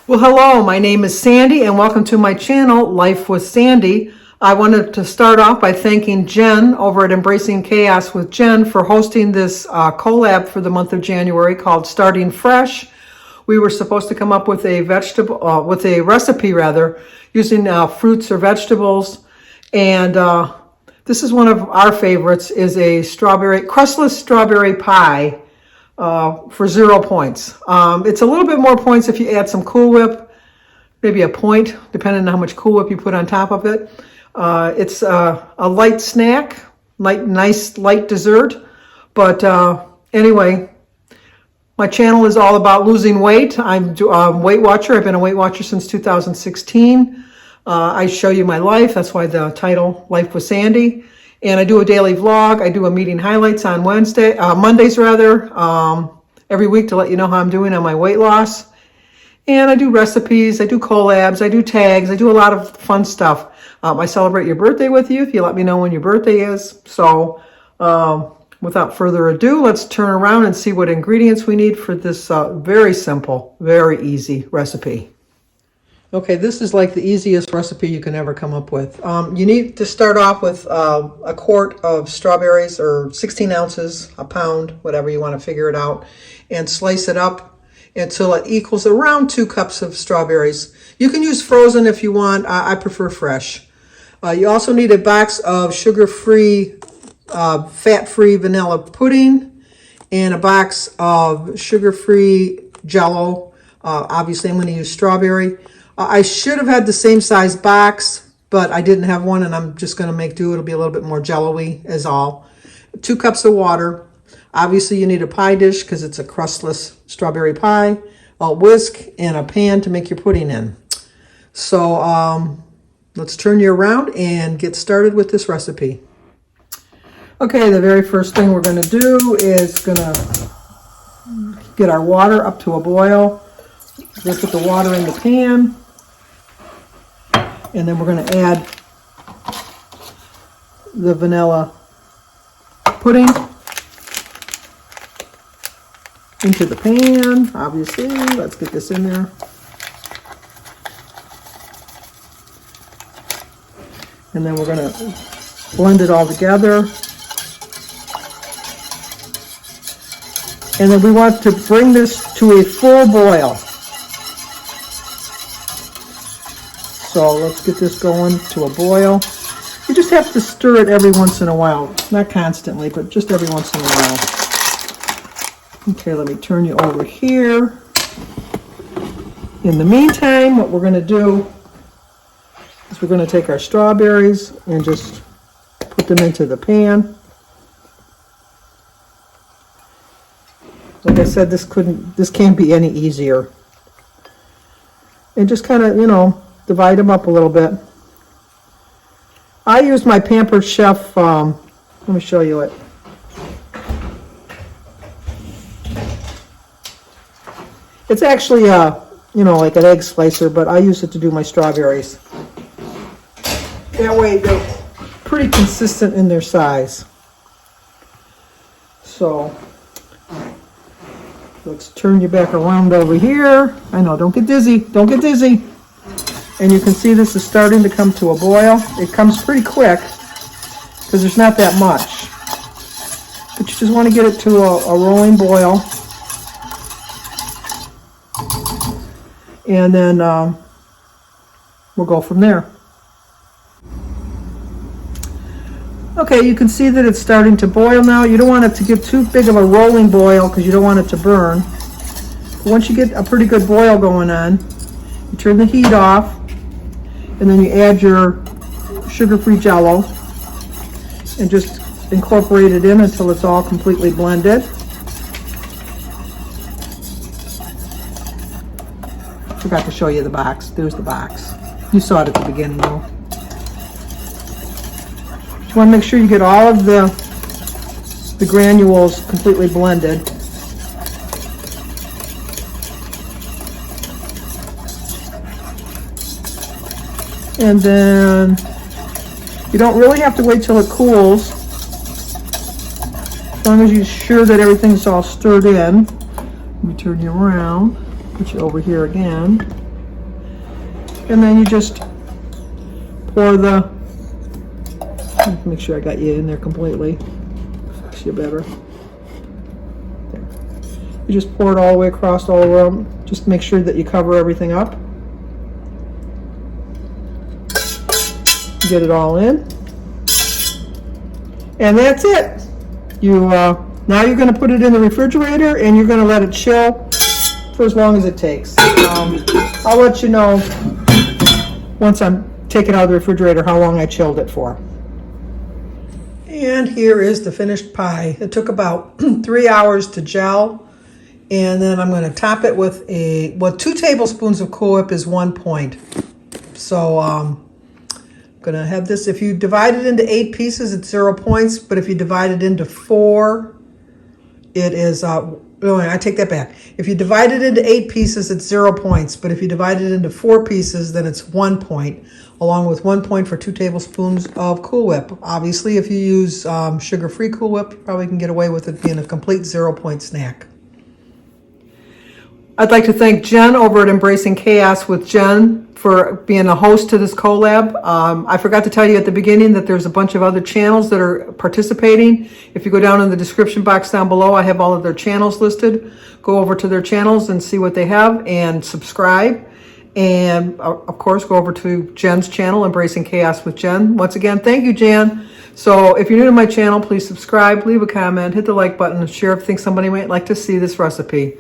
Well, hello, my name is Sandy and welcome to my channel, Life with Sandy. I wanted to start off by thanking Jen over at Embracing Chaos with Jen for hosting this collab for the month of January called Starting Fresh. We were supposed to come up with a recipe using fruits or vegetables. And this is one of our favorites, is a crustless strawberry pie. For 0 points. It's a little bit more points if you add some Cool Whip, maybe a point, depending on how much Cool Whip you put on top of it. It's a light snack, nice light dessert. But anyway, my channel is all about losing weight. I'm a Weight Watcher. I've been a Weight Watcher since 2016. I show you my life. That's why the title, Life with Sandy. And I do a daily vlog. I do a meeting highlights on Mondays every week to let you know how I'm doing on my weight loss. And I do recipes, I do collabs, I do tags, I do a lot of fun stuff. I celebrate your birthday with you if you let me know when your birthday is. So without further ado, let's turn around and see what ingredients we need for this very simple, very easy recipe. Okay, this is like the easiest recipe you can ever come up with. You need to start off with a quart of strawberries, or 16 ounces, a pound, whatever you want to figure it out, and slice it up until it equals around 2 cups of strawberries. You can use frozen if you want. I prefer fresh. You also need a box of sugar-free, fat-free vanilla pudding and a box of sugar-free Jell-O. Obviously, I'm going to use strawberry. I should have had the same size box, but I didn't have one, and I'm just going to make do. It'll be a little bit more jello-y is all. 2 cups of water. Obviously, you need a pie dish because it's a crustless strawberry pie, a whisk, and a pan to make your pudding in. So let's turn you around and get started with this recipe. Okay, the very first thing we're going to do is going to get our water up to a boil. We're going to put the water in the pan. And then we're going to add the vanilla pudding into the pan, obviously. Let's get this in there. And then we're going to blend it all together. And then we want to bring this to a full boil. So let's get this going to a boil. You just have to stir it every once in a while. Not constantly, but just every once in a while. Okay, let me turn you over here. In the meantime, what we're going to do is we're going to take our strawberries and just put them into the pan. Like I said, this can't be any easier. And just kind of, divide them up a little bit. I use my Pampered Chef, let me show you it. It's actually like an egg slicer, but I use it to do my strawberries. That way they're pretty consistent in their size. So let's turn you back around over here. I know, don't get dizzy, don't get dizzy. And you can see this is starting to come to a boil. It comes pretty quick because there's not that much. But you just want to get it to a rolling boil. And then we'll go from there. Okay, you can see that it's starting to boil now. You don't want it to get too big of a rolling boil because you don't want it to burn. But once you get a pretty good boil going on, you turn the heat off. And then you add your sugar-free Jell-O and just incorporate it in until it's all completely blended. Forgot to show you the box. There's the box. You saw it at the beginning though. You want to make sure you get all of the granules completely blended. And then you don't really have to wait till it cools. As long as you're sure that everything's all stirred in. Let me turn you around, put you over here again. And then you just pour the, make sure I got you in there completely. Makes you better. There. You just pour it all the way across all over them. Just make sure that you cover everything up. Get it all in. And that's it. Now you're going to put it in the refrigerator and you're going to let it chill for as long as it takes. I'll let you know once I'm taking it out of the refrigerator how long I chilled it for. And here is the finished pie. It took about 3 hours to gel. And then I'm going to top it with 2 tablespoons of Cool Whip is 1 point. So I'm going to have this. If you divide it into 8 pieces, it's 0 points. But if you divide it into 4, it is, I take that back. If you divide it into 8 pieces, it's 0 points. But if you divide it into 4 pieces, then it's 1 point, along with 1 point for 2 tablespoons of Cool Whip. Obviously, if you use sugar-free Cool Whip, you probably can get away with it being a complete 0 point snack. I'd like to thank Jen over at Embracing Chaos with Jen for being a host to this collab. I forgot to tell you at the beginning that there's a bunch of other channels that are participating. If you go down in the description box down below, I have all of their channels listed. Go over to their channels and see what they have and subscribe. And of course, go over to Jen's channel, Embracing Chaos with Jen. Once again, thank you, Jen. So if you're new to my channel, please subscribe, leave a comment, hit the like button, and share if you think somebody might like to see this recipe.